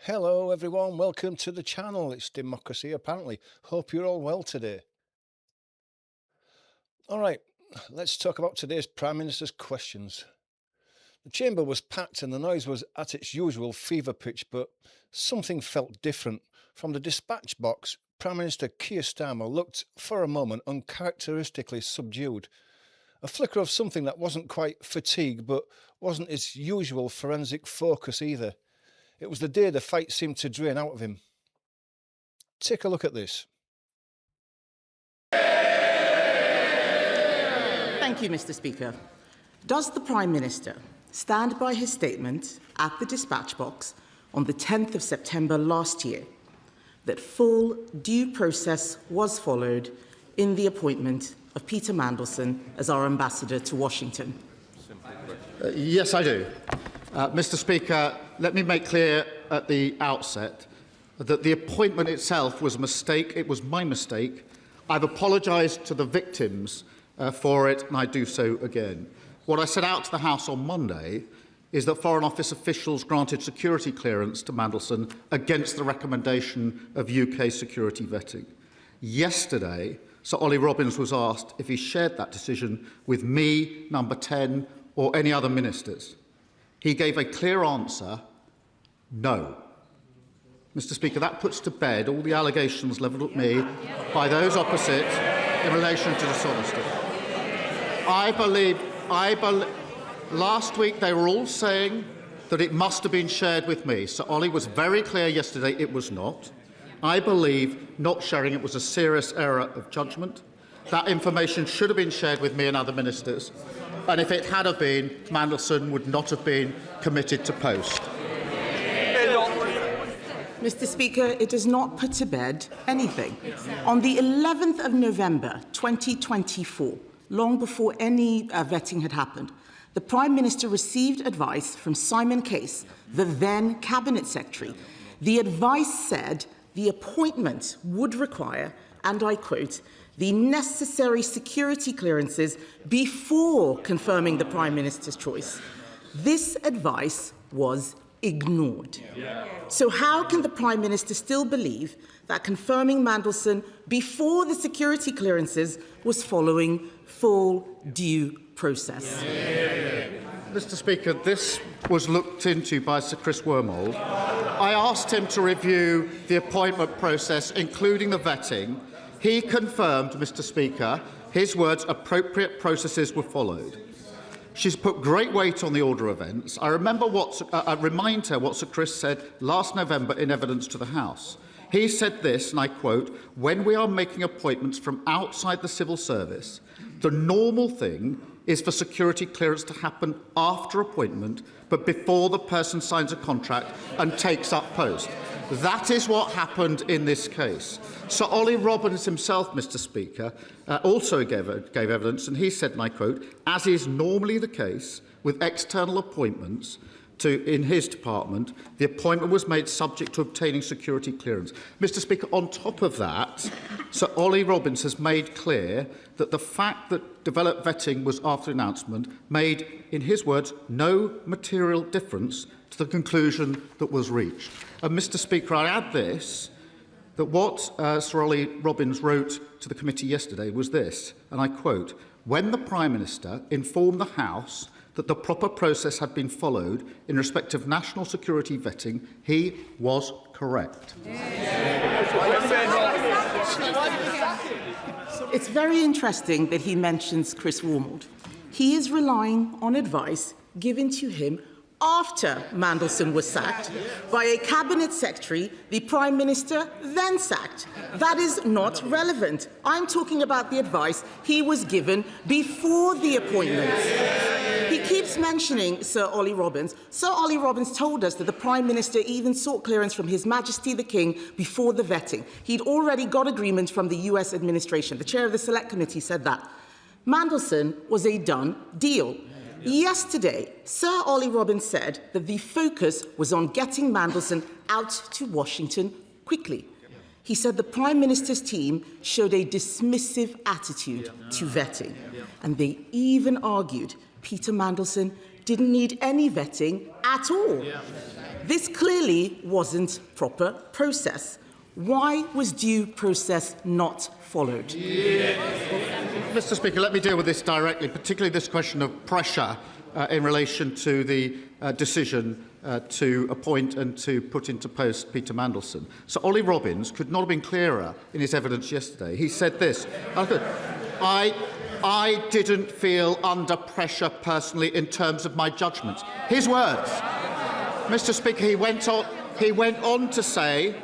Hello everyone, welcome to the channel. It's Democracy apparently. Hope you're all well today. Alright, let's talk about today's Prime Minister's questions. The chamber was packed and the noise was at its usual fever pitch, but something felt different. From the dispatch box, Prime Minister Keir Starmer looked for a moment uncharacteristically subdued. A flicker of something that wasn't quite fatigue, but wasn't his usual forensic focus either. It was the day the fight seemed to drain out of him. Take a look at this. Thank you, Mr. Speaker. Does the Prime Minister stand by his statement at the dispatch box on the 10th of September last year that full due process was followed in the appointment of Peter Mandelson as our ambassador to Washington? Yes, I do. Mr. Speaker, let me make clear at the outset that the appointment itself was a mistake. It was my mistake. I've apologised to the victims for it, and I do so again. What I set out to the House on Monday is that Foreign Office officials granted security clearance to Mandelson against the recommendation of UK security vetting. Yesterday, Sir Ollie Robbins was asked if he shared that decision with me, Number 10, or any other ministers. He gave a clear answer, no. Mr. Speaker, that puts to bed all the allegations levelled at me by those opposite in relation to dishonesty. Last week they were all saying that it must have been shared with me. Sir Ollie was very clear yesterday it was not. I believe not sharing it was a serious error of judgment. That information should have been shared with me and other ministers. And if it had have been, Mandelson would not have been committed to post. Mr. Speaker, it does not put to bed anything. On the 11th of November 2024, long before any vetting had happened, the Prime Minister received advice from Simon Case, the then Cabinet Secretary. The advice said the appointment would require, and I quote, the necessary security clearances before confirming the Prime Minister's choice. This advice was ignored. So how can the Prime Minister still believe that confirming Mandelson before the security clearances was following full due process? Mr. Speaker, this was looked into by Sir Chris Wormold. I asked him to review the appointment process, including the vetting. He confirmed, Mr. Speaker, his words, appropriate processes were followed. She's put great weight on the order of events. I remind her what Sir Chris said last November in evidence to the House. He said this, and I quote, when we are making appointments from outside the civil service, the normal thing is for security clearance to happen after appointment, but before the person signs a contract and takes up post. That is what happened in this case. Sir Ollie Robbins himself, Mr. Speaker, also gave evidence, and he said, and I quote, as is normally the case with external appointments in his department, the appointment was made subject to obtaining security clearance. Mr. Speaker, on top of that, Sir Ollie Robbins has made clear that the fact that developed vetting was after announcement made, in his words, no material difference to the conclusion that was reached. And Mr. Speaker, I add this, that what Sir Ollie Robbins wrote to the committee yesterday was this, and I quote, when the Prime Minister informed the House that the proper process had been followed in respect of national security vetting, he was correct. It's very interesting that he mentions Chris Wormold. He is relying on advice given to him after Mandelson was sacked by a Cabinet Secretary the Prime Minister then sacked. That is not relevant. I'm talking about the advice he was given before the appointment. He keeps mentioning Sir Ollie Robbins. Sir Ollie Robbins told us that the Prime Minister even sought clearance from His Majesty the King before the vetting. He'd already got agreement from the US administration. The chair of the Select Committee said that. Mandelson was a done deal. Yesterday, Sir Ollie Robbins said that the focus was on getting Mandelson out to Washington quickly. He said the Prime Minister's team showed a dismissive attitude to vetting, and they even argued Peter Mandelson didn't need any vetting at all. This clearly wasn't proper process. Why was due process not followed? Mr. Speaker, let me deal with this directly, particularly this question of pressure in relation to the decision to appoint and to put into post Peter Mandelson. So Ollie Robbins could not have been clearer in his evidence yesterday. He said this: I didn't feel under pressure personally in terms of my judgment. His words. Mr. Speaker, he went on to say,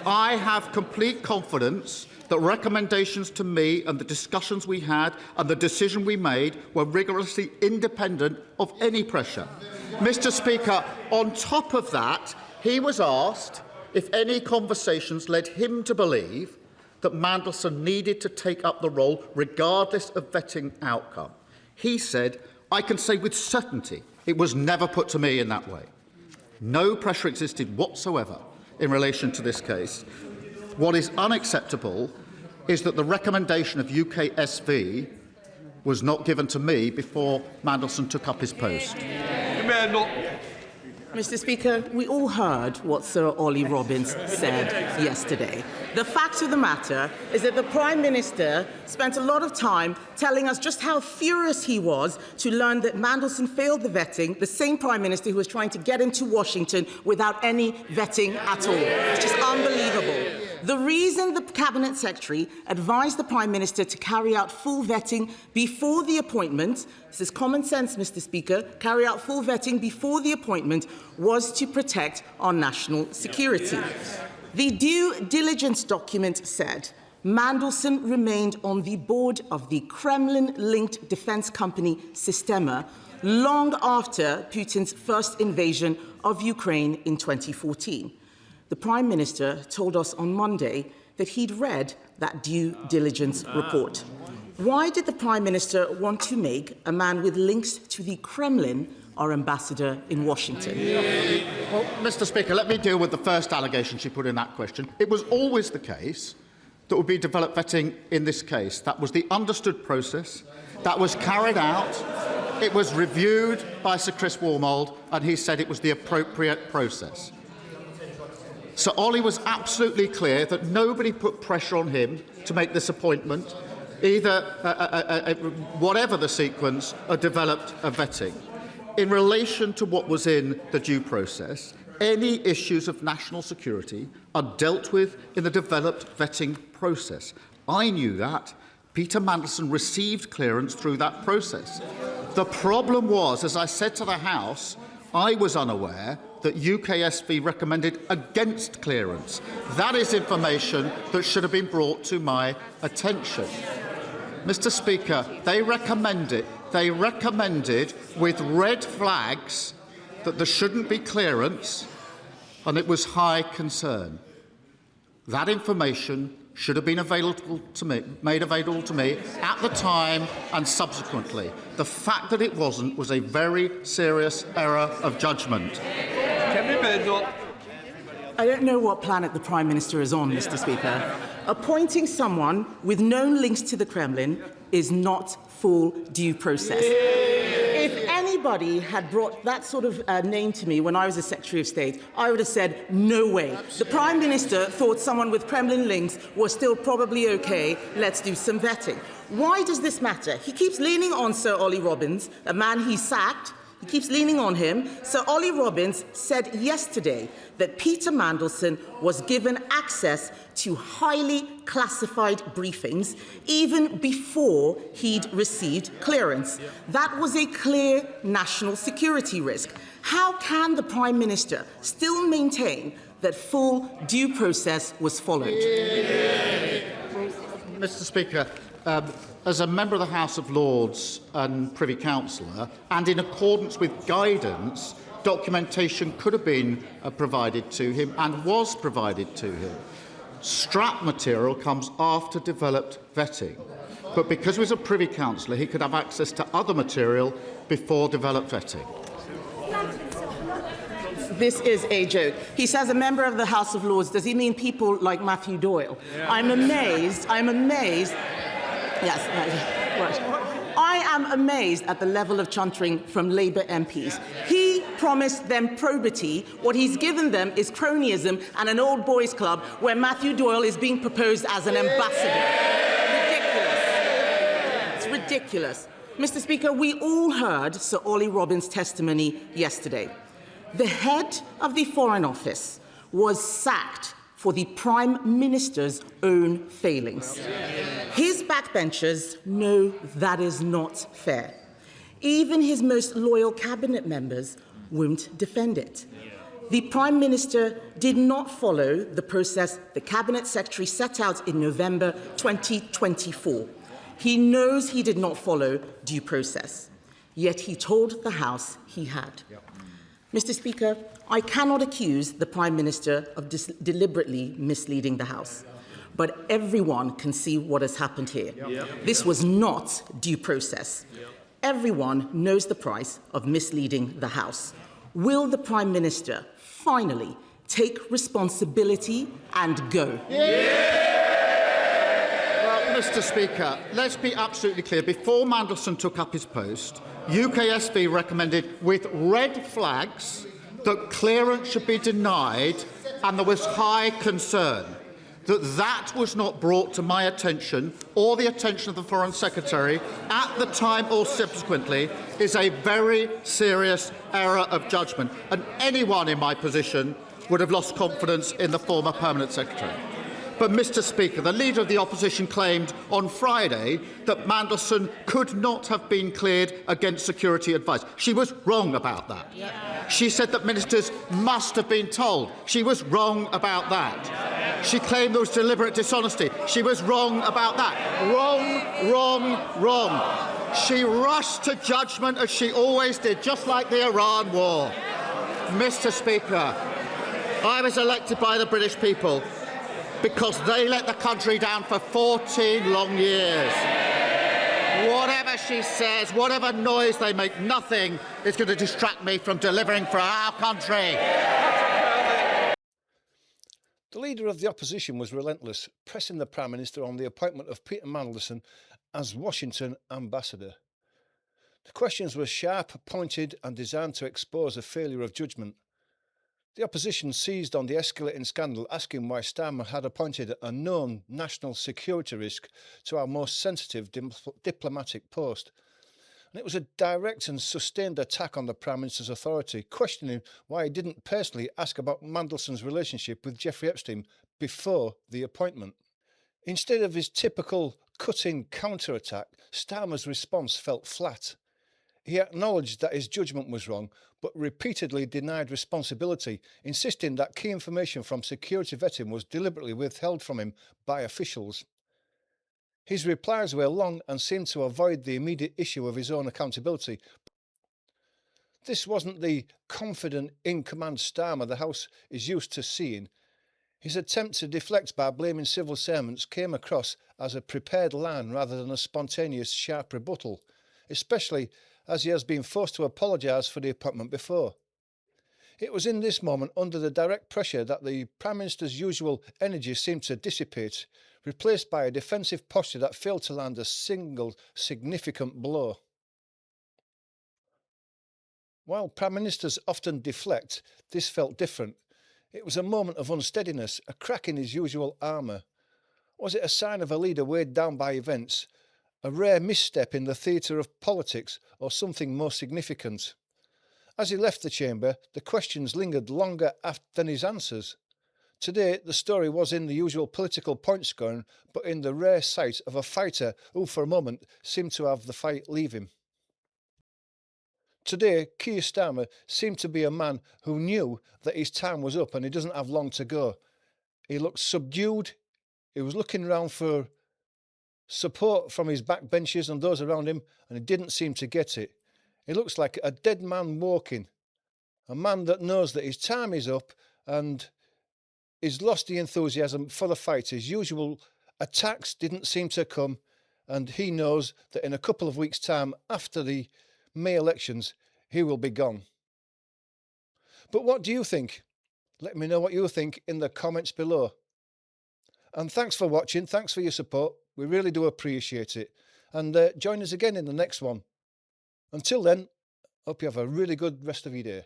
I have complete confidence that recommendations to me and the discussions we had and the decision we made were rigorously independent of any pressure. Mr. Speaker, on top of that, he was asked if any conversations led him to believe that Mandelson needed to take up the role regardless of vetting outcome. He said, I can say with certainty it was never put to me in that way. No pressure existed whatsoever in relation to this case. What is unacceptable is that the recommendation of UKSV was not given to me before Mandelson took up his post. Mr. Speaker, we all heard what Sir Ollie Robbins said yesterday. The fact of the matter is that the Prime Minister spent a lot of time telling us just how furious he was to learn that Mandelson failed the vetting, the same Prime Minister who was trying to get him to Washington without any vetting at all. It's just unbelievable. The reason the Cabinet Secretary advised the Prime Minister to carry out full vetting before the appointment, this is common sense, Mr. Speaker, carry out full vetting before the appointment, was to protect our national security. The due diligence document said Mandelson remained on the board of the Kremlin-linked defence company Sistema long after Putin's first invasion of Ukraine in 2014. The Prime Minister told us on Monday that he'd read that due diligence report. Why did the Prime Minister want to make a man with links to the Kremlin our ambassador in Washington? Well, Mr. Speaker, let me deal with the first allegation she put in that question. It was always the case that would be developed vetting in this case. That was the understood process. That was carried out. It was reviewed by Sir Chris Wormold, and he said it was the appropriate process. Sir Ollie was absolutely clear that nobody put pressure on him to make this appointment, either, whatever the sequence, or developed a vetting. In relation to what was in the due process, any issues of national security are dealt with in the developed vetting process. I knew that. Peter Mandelson received clearance through that process. The problem was, as I said to the House, I was unaware that UKSV recommended against clearance. That is information that should have been brought to my attention. Mr. Speaker, they recommended with red flags that there shouldn't be clearance, and it was high concern. That information should have been made available to me at the time and subsequently. The fact that it wasn't was a very serious error of judgment. I don't know what planet the Prime Minister is on, Mr. Speaker. Appointing someone with known links to the Kremlin is not full due process. If anybody had brought that sort of name to me when I was a Secretary of State, I would have said, no way. The Prime Minister thought someone with Kremlin links was still probably OK. Let's do some vetting. Why does this matter? He keeps leaning on Sir Ollie Robbins, a man he sacked. He keeps leaning on him. Sir Ollie Robbins said yesterday that Peter Mandelson was given access to highly classified briefings even before he'd received clearance. That was a clear national security risk. How can the Prime Minister still maintain that full due process was followed? Mr. Speaker, as a member of the House of Lords and Privy Councillor, and in accordance with guidance, documentation could have been provided to him and was provided to him. Strap material comes after developed vetting, but because he was a Privy Councillor, he could have access to other material before developed vetting. This is a joke. He says a member of the House of Lords. Does he mean people like Matthew Doyle? I'm amazed. Yes, right. I am amazed at the level of chuntering from Labour MPs. He promised them probity. What he's given them is cronyism and an old boys club where Matthew Doyle is being proposed as an ambassador. Ridiculous. It's ridiculous. Mr. Speaker, we all heard Sir Ollie Robbins' testimony yesterday. The head of the Foreign Office was sacked for the Prime Minister's own failings. His backbenchers know that is not fair. Even his most loyal cabinet members won't defend it. The Prime Minister did not follow the process the Cabinet Secretary set out in November 2024. He knows he did not follow due process, yet he told the House he had. Mr. Speaker, I cannot accuse the Prime Minister of deliberately misleading the House, but everyone can see what has happened here. This was not due process. Everyone knows the price of misleading the House. Will the Prime Minister finally take responsibility and go? Well, Mr. Speaker, let's be absolutely clear. Before Mandelson took up his post, UKSB recommended with red flags that clearance should be denied, and there was high concern that that was not brought to my attention or the attention of the Foreign Secretary at the time or subsequently is a very serious error of judgment, and anyone in my position would have lost confidence in the former Permanent Secretary. But, Mr. Speaker, the Leader of the Opposition claimed on Friday that Mandelson could not have been cleared against security advice. She was wrong about that. She said that ministers must have been told. She was wrong about that. She claimed there was deliberate dishonesty. She was wrong about that. Wrong, wrong, wrong. She rushed to judgment as she always did, just like the Iran war. Mr. Speaker, I was elected by the British people because they let the country down for 14 long years. Whatever she says, whatever noise they make, nothing is going to distract me from delivering for our country. The Leader of the Opposition was relentless, pressing the Prime Minister on the appointment of Peter Mandelson as Washington ambassador. The questions were sharp, pointed and designed to expose a failure of judgment. The opposition seized on the escalating scandal, asking why Starmer had appointed a known national security risk to our most sensitive diplomatic post. And it was a direct and sustained attack on the Prime Minister's authority, questioning why he didn't personally ask about Mandelson's relationship with Jeffrey Epstein before the appointment. Instead of his typical cutting counter-attack, Starmer's response felt flat. He acknowledged that his judgment was wrong, but repeatedly denied responsibility, insisting that key information from security vetting was deliberately withheld from him by officials. His replies were long and seemed to avoid the immediate issue of his own accountability. This wasn't the confident, in-command Starmer the House is used to seeing. His attempt to deflect by blaming civil servants came across as a prepared line rather than a spontaneous, sharp rebuttal, especially as he has been forced to apologise for the appointment before. It was in this moment, under the direct pressure, that the Prime Minister's usual energy seemed to dissipate, replaced by a defensive posture that failed to land a single significant blow. While Prime Ministers often deflect, this felt different. It was a moment of unsteadiness, a crack in his usual armour. Was it a sign of a leader weighed down by events, a rare misstep in the theatre of politics, or something more significant? As he left the chamber, the questions lingered longer than his answers. Today, the story was in the usual political point scoring, but in the rare sight of a fighter who, for a moment, seemed to have the fight leave him. Today, Keir Starmer seemed to be a man who knew that his time was up and he doesn't have long to go. He looked subdued. He was looking around for support from his backbenchers and those around him, and he didn't seem to get it. He looks like a dead man walking, a man that knows that his time is up and he's lost the enthusiasm for the fight. His usual attacks didn't seem to come, and he knows that in a couple of weeks' time, after the May elections, he will be gone. But what do you think? Let me know what you think in the comments below. And thanks for watching. Thanks for your support. We really do appreciate it. And join us again in the next one. Until then, hope you have a really good rest of your day.